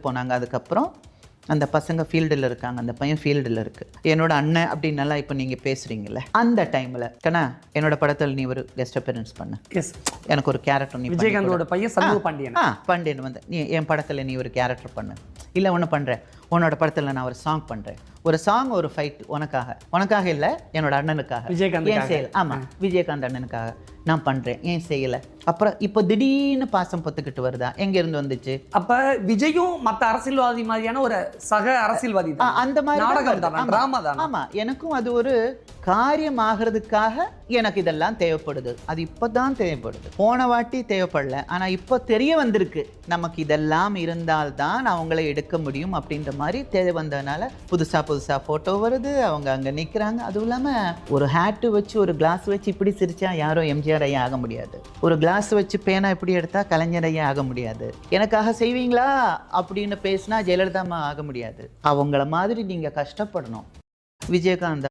போனாங்க. அதுக்கப்புறம் அந்த பசங்க ஃபீல்டில் இருக்காங்க, அந்த பையன் ஃபீல்டில் இருக்குது. என்னோட அண்ணன் அப்படின்னலாம் இப்போ நீங்கள் பேசுகிறீங்களே, அந்த டைமில் கண்ணா என்னோட படத்தில் நீ ஒரு கெஸ்ட் அப்பியரன்ஸ் பண்ணு, எனக்கு ஒரு கேரக்டர் நீ விஜயகாந்தோட பையன் சண்முக பாண்டியன் பாண்டியன் வந்து நீ என் படத்தில் நீ ஒரு கேரக்டர் பண்ணு, இல்லை ஒன்று பண்ணுறேன் உன்னோட படத்தில் நான் ஒரு சாங் பண்ணுறேன், ஒரு சாங் ஒரு ஃபைட் உனக்காக இல்லை என்னோட அண்ணனுக்காக, விஜயகாந்த் ஏன் செய்யலை? ஆமாம், விஜயகாந்த் அண்ணனுக்காக நான் பண்ணுறேன், ஏன் செய்யலை? அப்புறம் இப்போ திடீர்னு பாசம் பொத்துக்கிட்டு வருதா, எங்கேருந்து வந்துச்சு? அப்போ விஜயும் மற்ற அரசியல்வாதி மாதிரியான ஒரு சக அரசியல்வாதி அந்த மாதிரி நாடகம் தான், டிராமா தான். ஆமாம், எனக்கும் அது ஒரு காரியம் ஆகிறதுக்காக எனக்கு இதெல்லாம் தேவைப்படுது. அது இப்போ தான் தேவைப்படுது, போன வாட்டி தேவைப்படல. ஆனால் இப்போ தெரிய வந்திருக்கு நமக்கு இதெல்லாம் இருந்தால்தான் அவங்கள எடுக்க முடியும் அப்படின்ற மாதிரி தேவை வந்ததுனால புதுசாக ஃபோட்டோ வருது, அவங்க அங்கே நிற்கிறாங்க. அதுவும் இல்லாமல் ஒரு ஹேட்டு வச்சு ஒரு கிளாஸ் வச்சு இப்படி சிரிச்சா யாரும் எம்ஜிஆர் ஐயா ஆக முடியாது, ஒரு கிளாஸ் வச்சு பேனா இப்படி எடுத்தா கலைஞர் ஐயா ஆக முடியாது, எனக்காக செய்வீங்களா அப்படின்னு பேசினா ஜெயலலிதா ஆக முடியாது. அவங்கள மாதிரி நீங்கள் கஷ்டப்படணும். விஜயகாந்த்